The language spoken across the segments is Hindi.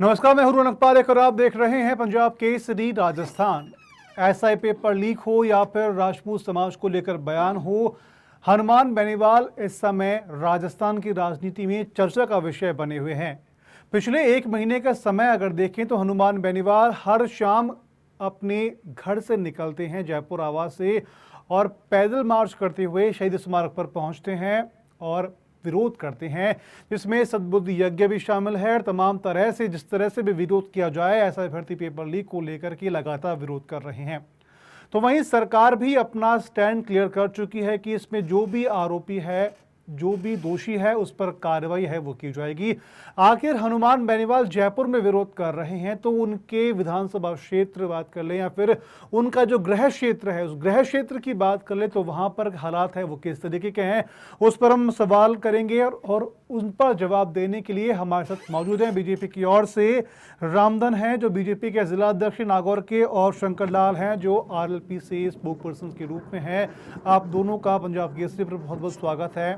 नमस्कार, मैं हरून अखबार और आप देख रहे हैं Punjab Kesari Rajasthan. SI paper leak हो या फिर राजपूत समाज को लेकर बयान हो, हनुमान बेनीवाल इस समय राजस्थान की राजनीति में चर्चा का विषय बने हुए हैं। पिछले एक महीने का समय अगर देखें तो हनुमान बेनीवाल हर शाम अपने घर से निकलते हैं जयपुर आवास से और पैदल मार्च करते हुए शहीद स्मारक पर पहुंचते हैं और विरोध करते हैं, जिसमें सद्बुद्धि यज्ञ भी शामिल है। और तमाम तरह से जिस तरह से भी विरोध किया जाए, ऐसा भर्ती पेपर लीक को लेकर के लगातार विरोध कर रहे हैं। तो वहीं सरकार भी अपना स्टैंड क्लियर कर चुकी है कि इसमें जो भी आरोपी है, जो भी दोषी है, उस पर कार्रवाई है वो की जाएगी। आखिर हनुमान बेनीवाल जयपुर में विरोध कर रहे हैं तो उनके विधानसभा क्षेत्र बात कर ले या फिर उनका जो गृह क्षेत्र है, उस गृह क्षेत्र की बात कर ले तो वहां पर हालात है वो किस तरीके के हैं, उस पर हम सवाल करेंगे। और उन पर जवाब देने के लिए हमारे साथ मौजूद हैं बीजेपी की ओर से रामधन हैं, जो बीजेपी के जिला अध्यक्ष नागौर के, और शंकर लाल हैं, जो आरएलपी से स्पोक पर्सन के रूप में हैं। आप दोनों का पंजाब केसरी पर बहुत बहुत स्वागत है।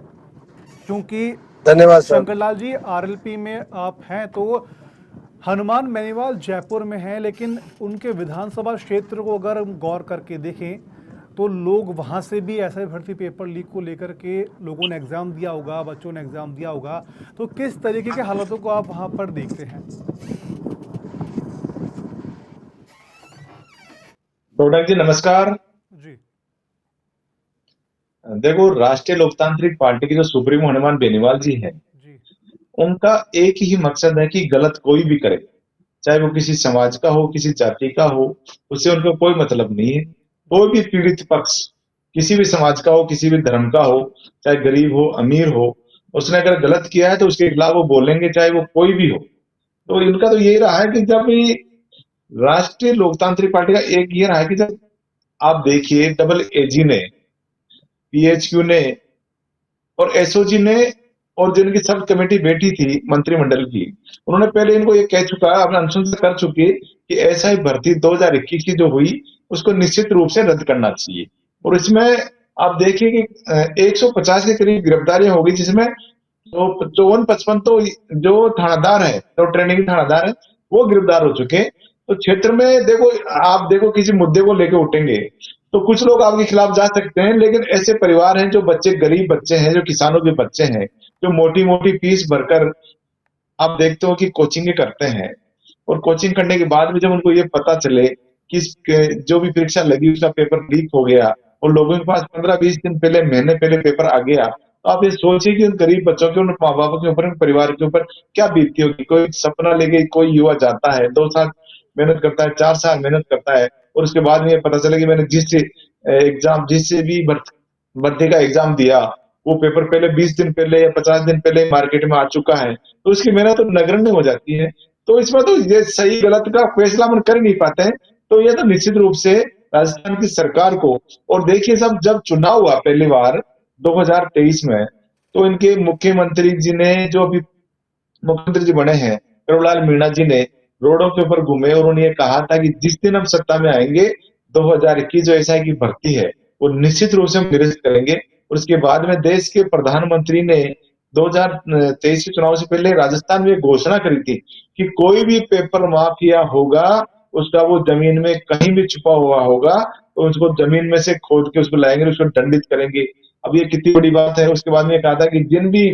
क्योंकि धन्यवाद सर। शंकर लाल जी, आरएलपी में आप हैं तो हनुमान बेनीवाल जयपुर में हैं, लेकिन उनके विधानसभा क्षेत्र को अगर हम गौर करके देखें तो लोग वहां से भी ऐसे भर्ती पेपर लीक को लेकर के लोगों ने एग्जाम दिया होगा, बच्चों ने एग्जाम दिया होगा। तो किस तरीके के हालातों को आप वहां पर देखते हैं? रोडक जी नमस्कार। जी देखो, राष्ट्रीय लोकतांत्रिक पार्टी के जो सुप्रीमो हनुमान बेनीवाल जी हैं, जी उनका एक ही मकसद है कि गलत कोई भी करे, चाहे वो किसी समाज का हो, किसी जाति का हो, उससे उनको कोई मतलब नहीं है। कोई भी पीड़ित पक्ष किसी भी समाज का हो, किसी भी धर्म का हो, चाहे गरीब हो अमीर हो, उसने अगर गलत किया है तो उसके खिलाफ वो बोलेंगे, चाहे वो कोई भी हो। तो इनका तो यही रहा है कि जब भी राष्ट्रीय लोकतांत्रिक पार्टी का एक ये रहा है कि जब आप देखिए डबल एजी ने, पीएचक्यू ने और एसओजी ने, और जिनकी सब कमेटी बैठी थी मंत्रिमंडल की, उन्होंने पहले इनको ये कह चुका है, अपना अनुशंसा कर चुके कि एसआई भर्ती 2021 की जो हुई उसको निश्चित रूप से रद्द करना चाहिए। और इसमें आप देखिए कि 150 के करीब गिरफ्तारियां होगी, जिसमें तो 54-55 तो जो थानादार है, जो ट्रेनिंग थानादार है, वो गिरफ्तार हो चुके हैं। तो क्षेत्र में देखो, आप देखो किसी मुद्दे को लेकर उठेंगे तो कुछ लोग आपके खिलाफ जा सकते हैं, लेकिन ऐसे परिवार हैं जो बच्चे, गरीब बच्चे हैं, जो किसानों के बच्चे हैं, जो मोटी मोटी फीस भरकर आप देखते हो कि कोचिंग करते हैं, और कोचिंग करने के बाद में जब उनको ये पता चले कि जो भी परीक्षा लगी उसका पेपर लीक हो गया और लोगों के पास 15-20 दिन पहले, महीने पहले पेपर आ गया, तो आप ये सोचिए कि उन गरीब बच्चों के, उन माँ बापों के ऊपर, उन परिवार के ऊपर क्या बीतती होगी। कोई सपना लेके कोई युवा जाता है, 2 साल मेहनत करता है, 4 साल मेहनत करता है, और उसके बाद में ये पता चले कि मैंने जिससे भी भर्ती का एग्जाम दिया, वो पेपर पहले 20 दिन पहले या 50 दिन पहले मार्केट में आ चुका है, तो उसकी मेहनत तो नगण्य हो जाती है। तो इसमें तो ये सही गलत का फैसला हम कर नहीं पाते हैं। तो ये तो निश्चित रूप से राजस्थान की सरकार को, और देखिए सब जब चुनाव हुआ पहली बार 2023 में, तो इनके मुख्यमंत्री जी ने, जो अभी मुख्यमंत्री जी बने हैं, करुणाल मीणा जी ने रोडों के ऊपर घूमे और उन्होंने ये कहा था कि जिस दिन हम सत्ता में आएंगे, 2021 जो एसआई की भर्ती है वो निश्चित रूप से हम निरस्त करेंगे। और उसके बाद में देश के प्रधानमंत्री ने 2023 के चुनाव से पहले राजस्थान में घोषणा करी थी कि कोई भी पेपर माफिया होगा, उसका वो जमीन में कहीं भी छुपा हुआ होगा, तो उसको जमीन में से खोद के उसको लाएंगे, उसको दंडित करेंगे। अब ये कितनी बड़ी बात है। उसके बाद में कहा था कि जिन भी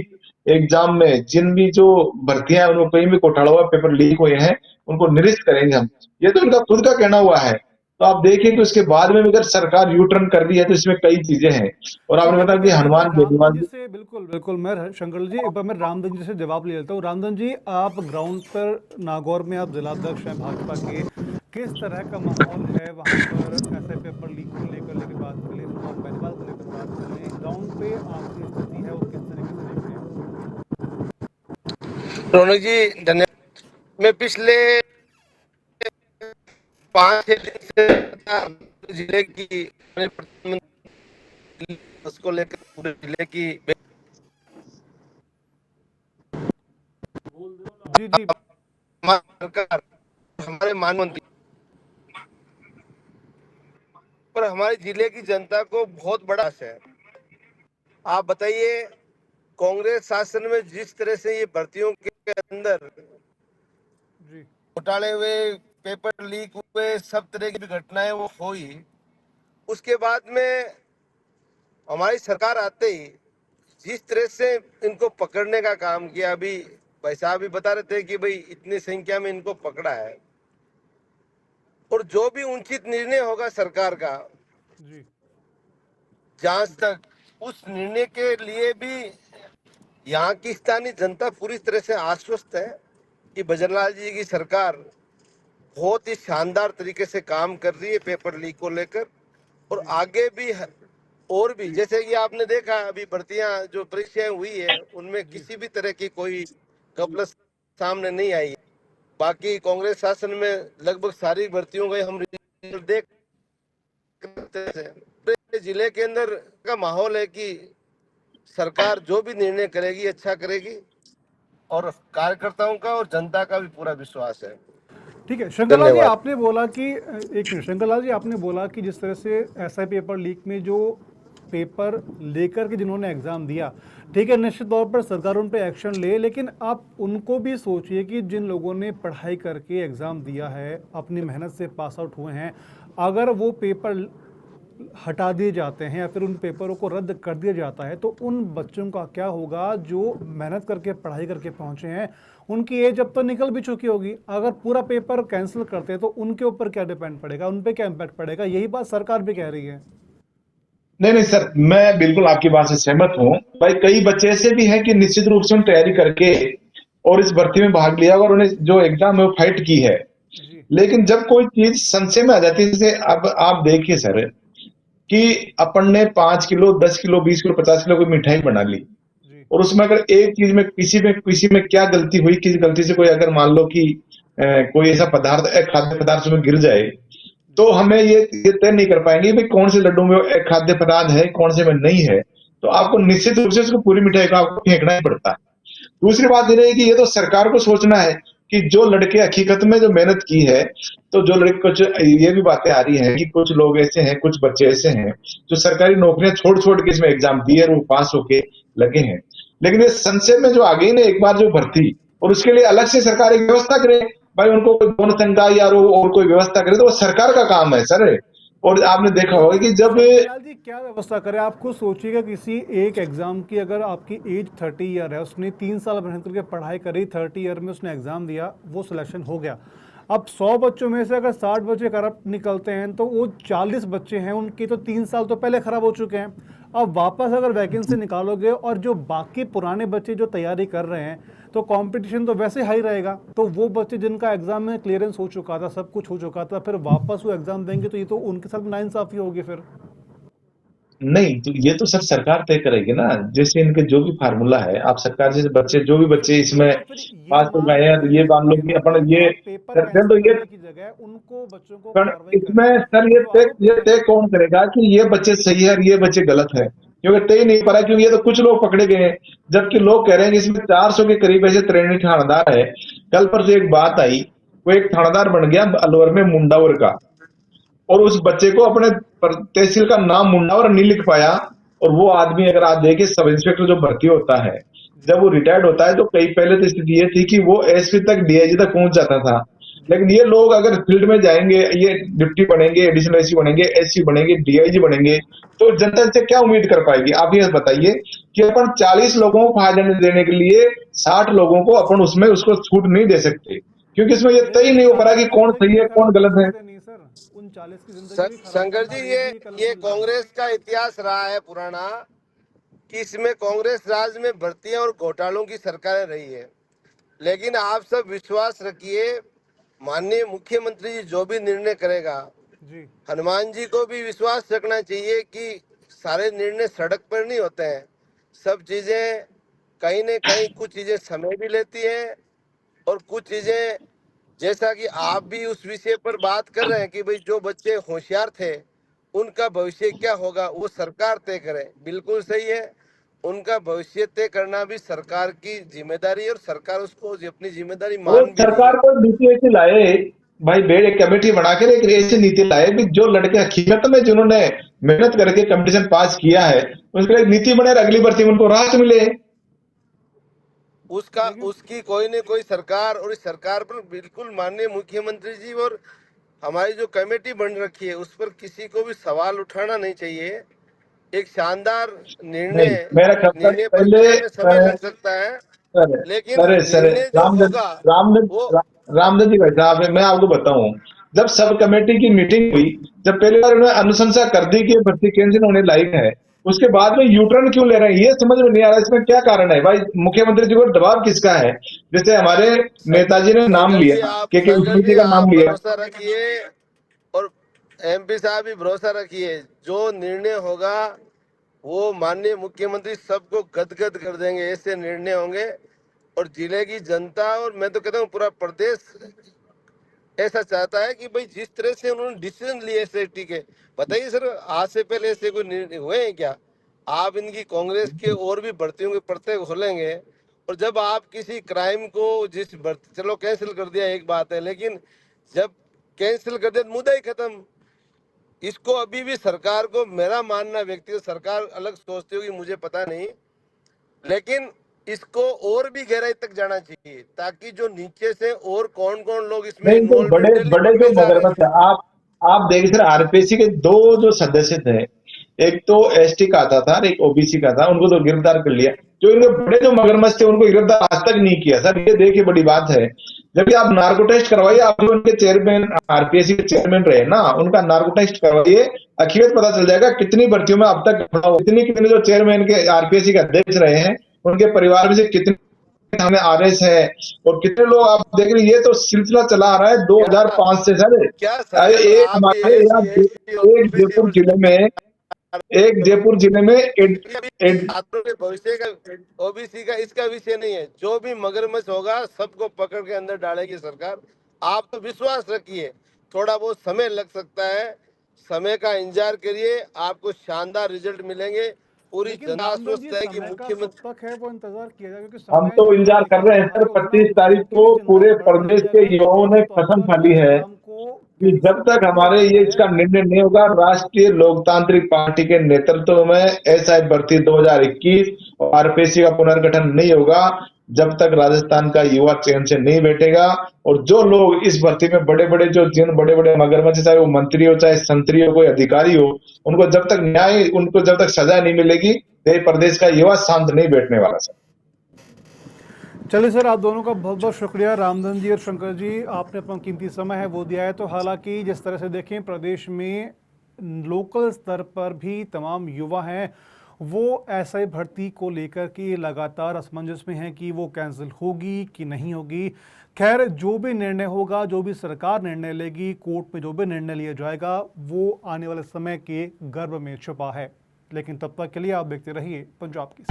एग्जाम में, जिन भी जो भर्तियां उनको कहीं भी घोटाला हुआ, पेपर लीक हुए हैं, उनको निरस्त करेंगे हम। ये तो उनका खुद का कहना हुआ है। तो आप देखिए कि उसके बाद में अगर सरकार यू टर्न कर रही है तो इसमें कई चीजें हैं। और ठीक आपने है, बताया ठीक कि है। मैं हनुमान रामधन बेनीवाल जी जी। से, बिल्कुल बिल्कुल, मैं शंकर जी, एक बार मैं रामधन जी से जवाब ले लेता हूँ। रामधन जी, आप ग्राउंड पर नागौर में आप जिलाध्यक्ष हैं भाजपा के, किस तरह का माहौल है वहाँ पर? ऐसे पेपर लीक को लेकर बात कर लें, हनुमान बेनीवाल को लेकर बात कर लें, ग्राउंड पे आपकी स्थिति है वो किस तरीके से देखते हैं? रोनक जी धन्यवाद। मैं पिछले 5-6 दिन से जिले की प्रधानमंत्री उसको लेकर पूरे जिले की जी जी सरकार, हमारे मानमंत्री पर हमारे जिले की जनता को बहुत बड़ा आस है। आप बताइए, कांग्रेस शासन में जिस तरह से ये भर्तियों के अंदर जी घोटाले हुए, पेपर लीक हुए, सब तरह की भी घटनाएं वो हुई। उसके बाद में हमारी सरकार आते ही जिस तरह से इनको पकड़ने का काम किया, अभी भाई साहब भी बता रहे थे कि भाई इतनी संख्या में इनको पकड़ा है, और जो भी उचित निर्णय होगा सरकार का जी जांच तक, उस निर्णय के लिए भी यहाँ की स्थानीय जनता पूरी तरह से आश्वस्त है कि बजरलाल जी की सरकार बहुत ही शानदार तरीके से काम कर रही है पेपर लीक को लेकर। और आगे भी और भी, जैसे कि आपने देखा अभी भर्तियां जो परीक्षाएं हुई है उनमें जी किसी भी तरह की कोई गपलत सामने नहीं आई है। बाकी कांग्रेस शासन में लगभग सारी भर्तियों का हम रिजल्ट देख रहे हैं। पूरे जिले के अंदर का माहौल है कि सरकार जो भी निर्णय करेगी अच्छा करेगी, और कार्यकर्ताओं का और जनता का भी पूरा विश्वास है। ठीक है। शंकरलाल जी, धन्यवाद। आपने बोला कि एक मिनट, शंकरलाल जी, आपने बोला कि जिस तरह से एसआई पेपर लीक में जो पेपर लेकर के जिन्होंने एग्जाम दिया, ठीक है, निश्चित तौर पर सरकार उन पर एक्शन ले, लेकिन आप उनको भी सोचिए कि जिन लोगों ने पढ़ाई करके एग्जाम दिया है, अपनी मेहनत से पास आउट हुए हैं, अगर वो पेपर हटा दिए जाते हैं या फिर उन पेपरों को रद्द कर दिया जाता है, तो उन बच्चों का क्या होगा जो मेहनत करके पढ़ाई करके पहुंचे हैं? उनकी एज अब तो निकल भी चुकी होगी। अगर पूरा पेपर कैंसिल करते हैं तो उनके ऊपर क्या डिपेंड पड़ेगा, उन पे क्या इम्पैक्ट पड़ेगा? यही बात सरकार भी कह रही है। नहीं नहीं सर, मैं बिल्कुल आपकी बात से सहमत हूँ। भाई कई बच्चे ऐसे भी हैं कि निश्चित रूप से उन्होंने तैयारी करके और इस भर्ती में भाग लिया और उन्हें जो एग्जाम है वो फाइट की है। जी लेकिन जब कोई चीज संशय में आ जाती है, जैसे अब आप देखिए सर कि अपन ने 5 किलो 10 किलो 20 किलो 50 किलो की मिठाई बना ली, जी और उसमें अगर एक चीज में किसी में क्या गलती हुई, किसी गलती से कोई अगर मान लो कि कोई ऐसा पदार्थ खाद्य पदार्थ उसमें गिर जाए, तो जी हमें ये तय नहीं कर पाएंगे भाई कौन से लड्डू में खाद्य पदार्थ है कौन से में नहीं है। तो आपको निश्चित रूप से उसको पूरी मिठाई को आपको फेंकना ही पड़ता है। दूसरी बात ये रही कि ये तो सरकार को सोचना है कि जो लड़के हकीकत में जो मेहनत की है, तो जो लड़के कुछ ये भी बातें आ रही हैं कि कुछ लोग ऐसे हैं, कुछ बच्चे ऐसे हैं जो सरकारी नौकरियां छोड़ छोड़ के इसमें एग्जाम दिए और वो पास होके लगे हैं। लेकिन ये संशय में जो आ गई ना एक बार जो भर्ती, और उसके लिए अलग से सरकार एक व्यवस्था करे, भाई उनको कोई बोनस तनख्वाह या और कोई व्यवस्था करे, तो वो सरकार का काम है सर। और आपने देखा होगा कि जब शंकरलाल जी, क्या व्यवस्था करें? आप खुद सोचिएगा, किसी एक एग्जाम की अगर आपकी एज 30 ईयर है, उसने 3 साल मेहनत करके पढ़ाई करी, 30 ईयर में उसने एग्जाम दिया, वो सिलेक्शन हो गया। अब 100 बच्चों में से अगर 60 बच्चे करप्ट निकलते हैं तो वो 40 बच्चे हैं, उनकी तो 3 साल तो पहले खराब हो चुके हैं। अब वापस अगर वैकेंसी निकालोगे और जो बाकी पुराने बच्चे जो तैयारी कर रहे हैं, तो कंपटीशन तो वैसे हाई रहेगा। तो वो बच्चे जिनका एग्जाम में क्लियरेंस हो चुका था, सब कुछ हो चुका था, फिर वापस वो एग्जाम देंगे, तो ये तो उनके साथ नाइंसाफी होगी फिर। नहीं, तो ये तो सब सरकार तय करेगी ना। जैसे इनके जो भी फार्मूला है, आप सरकार जैसे बच्चे जो भी बच्चे ठीक है, इसमें तो फिर ये पास हो मान गए के हैं, तो ये चलिए मान लो कि कि अब अपन ये अब पेपर कैंसिल तो ये करने की जगह उनको बच्चों को कार्रवाई करें, इसमें सर जो आरोपी ये हैं। तय कौन करेगा कि ये बच्चे सही है और ये बच्चे गलत है? क्योंकि तय नहीं पा रहा, क्योंकि ये तो कुछ लोग पकड़े गए हैं, जबकि लोग कह रहे हैं कि इसमें 400 के करीब ऐसे ट्रेनी थानेदार है। कल परसों एक बात आई, वो एक थानेदार बन गया अलवर में मुंडावर का, और उस बच्चे को अपने तहसील का नाम मुंडावर नहीं लिख पाया। और वो आदमी अगर आप देखिए सब इंस्पेक्टर जो भर्ती होता है, जी जब वो रिटायर्ड होता है तो कई पहले तो स्थिति ये थी कि वो एसपी तक डीआईजी तक पहुंच जाता था। जी लेकिन ये लोग अगर फील्ड में जाएंगे, ये डिप्टी बनेंगे, एडिशनल एसपी बनेंगे, एससी बनेंगे, डीआईजी बनेंगे, तो जनता से क्या उम्मीद कर पाएगी? आप ये बताइए कि अपन 40 लोगों को फायदा देने के लिए 60 लोगों को अपन उसमें उसको छूट नहीं दे सकते, क्योंकि इसमें ये लेकिन तय उन नहीं हो पा रहा 40 कि की कौन जिंदगी सही भी है कौन खराब कर गलत है। सकते नहीं सर? उन 40 की जिंदगी भी खराब शंकर करना, जी, ये भी ये कलंक है। कांग्रेस का इतिहास रहा है पुराना कि इसमें कांग्रेस राज में भर्तियां और घोटालों की सरकारें रही है। लेकिन आप सब विश्वास रखिए, माननीय मुख्यमंत्री जी जो भी निर्णय करेगा, जी हनुमान जी को भी विश्वास रखना चाहिए कि सारे निर्णय सड़क पर नहीं होते हैं। सब चीजें कहीं न कहीं, कुछ चीजें समय भी लेती हैं, और कुछ चीजें, जैसा कि आप भी उस विषय पर बात कर रहे हैं कि भाई जो बच्चे होशियार थे उनका भविष्य क्या होगा, वो सरकार तय करे। बिल्कुल सही है, उनका भविष्य तय करना भी सरकार की जिम्मेदारी है, और सरकार उसको अपनी जिम्मेदारी वो मान भी रही सरकार है। को नीति ऐसी लाए, भाई बेड एक कमेटी बनाकर एक ऐसी नीति लाए कि जो लड़के हकीकत में जिन्होंने मेहनत करके कंपटीशन पास किया है, उसके लिए एक नीति बने और अगली भर्ती में उनको राहत मिले। उसका लेकिन उसकी कोई न कोई सरकार, और इस सरकार पर बिल्कुल माननीय मुख्यमंत्री जी और हमारी जो कमेटी बन रखी है उस पर किसी को भी सवाल उठाना नहीं चाहिए। एक शानदार नहीं, निर्णय मेरा खबर निर्णय पर पहले लेने में समय लग सकता है, सर लेकिन सर निर्णय जो रामदेव होगा रामदेव वो रामदेव जी भाई साहब, मैं आपको बताऊं, जब सब कमेटी की मीटिंग हुई, जब पहली बार उन्होंने अनुशंसा कर दी कि ये भर्ती कैंसिल होने लायक है, उसके बाद में यूटर्न क्यों ले रहे हैं, ये समझ में नहीं आ रहा। इसमें क्या कारण है भाई? मुख्यमंत्री जी को दबाव किसका है? जैसे हमारे नेताजी ने नाम लिया, के संजय उद्यमी जी जी का आप नाम लिया। भरोसा रखिए और एमपी साहब भी भरोसा रखिए, जो निर्णय होगा वो माननीय मुख्यमंत्री सबको गदगद कर देंगे, ऐसे निर्णय होंगे। और जिले की जनता और मैं तो कहता हूँ पूरा प्रदेश ऐसा चाहता है कि भाई जिस तरह से उन्होंने डिसीजन लिए सेफ्टी के, बताइए सर आज से पहले ऐसे कोई निर्णय हुए हैं क्या? आप इनकी कांग्रेस के और भी भर्तियों के प्रत्येक खोलेंगे, और जब आप किसी क्राइम को जिस भर्ती, चलो कैंसिल कर दिया एक बात है, लेकिन जब कैंसिल कर दिया तो मुद्दा ही खत्म। इसको अभी भी सरकार को, मेरा मानना व्यक्तिगत, सरकार अलग सोचती होगी मुझे पता नहीं, लेकिन इसको और भी गहराई तक जाना चाहिए ताकि जो नीचे से और कौन कौन लोग इसमें नहीं, तो बड़े इन्वॉल्वमेंट है बड़े जो बनने जा रहे मगरमच्छ हैं। है, आप देखिए सर, आरपीसी के दो जो सदस्य थे, एक तो एसटी का आता था और एक ओबीसी का था, उनको तो गिरफ्तार कर लिया। जो इनके बड़े जो मगरमच्छ थे उनको गिरफ्तार आज तक नहीं किया सर, ये देखिए बड़ी बात है। जबकि आप नार्को टेस्ट करवाइए, आप जो उनके चेयरमैन, आरपीएससी के चेयरमैन रहे ना, उनका नार्को टेस्ट करवाइए, अखिलत पता चल जाएगा कितनी भर्तियों में अब तक कितनी कितने जो चेयरमैन के आरपीएससी के अध्यक्ष रहे हैं, उनके परिवार में से कितने हमें आरएस है, और कितने लोग आप देख रहे हैं। ये तो सिलसिला चला आ रहा है क्या 2005 से सर। क्या सरकार एक आप हमारे यहाँ एससी एसटी एक ओबीसी जयपुर पर जिले में, एक जयपुर जिले में छात्रों के भविष्य का, ओबीसी का इसका विषय नहीं है। जो भी मगरमच्छ होगा सबको पकड़ के अंदर डालेगी सरकार। आप तो विश्वास रखिए, थोड़ा बहुत समय लग सकता है, समय का इंतजार करिए, आपको शानदार रिजल्ट मिलेंगे। पूरी लेकिन जनता रामधन जी, आश्वस्त है कि समय का कब मुख्यमंत्री, तक है वो इंतजार किया जाए, क्योंकि हम समय तो जितना इंतजार कर रहे निकलता हैं जा सर। रहा है उतना 25 तारीख विपक्ष के को भी चिंगारी पूरे बढ़ती प्रदेश चली जा के रहा है युवाओं ने तो कसम अगर खा ली है एग्जाम को कि जब कैंसिल तक कर दिया हमारे जाता ये है। इसका निर्णय नहीं होगा, राष्ट्रीय लोकतांत्रिक पार्टी के नेतृत्व में एसआई भर्ती 2021 और आरपीएससी का पुनर्गठन नहीं होगा, जब तक राजस्थान का युवा चैन से नहीं बैठेगा। और जो लोग इस भर्ती में बड़े बड़े, जो जिन बड़े बड़े मगरमच्छ, चाहे वो मंत्री हो चाहे संतरी हो कोई अधिकारी हो, उनको जब तक न्याय, उनको जब तक सजा नहीं मिलेगी, ये प्रदेश का युवा शांत नहीं बैठने वाला सर। चलिए सर, आप दोनों का बहुत बहुत शुक्रिया, रामधन जी और शंकर जी, आपने अपना कीमती समय है वो दिया है। तो हालांकि जिस तरह से देखें, प्रदेश में लोकल स्तर पर भी तमाम युवा हैं, वो एसआई भर्ती को लेकर के लगातार असमंजस में हैं कि वो कैंसिल होगी कि नहीं होगी। खैर, जो भी निर्णय होगा, जो भी सरकार निर्णय लेगी, कोर्ट में जो भी निर्णय लिया जाएगा, वो आने वाले समय के गर्भ में छुपा है। लेकिन तब तक के लिए आप देखते रहिए पंजाब की।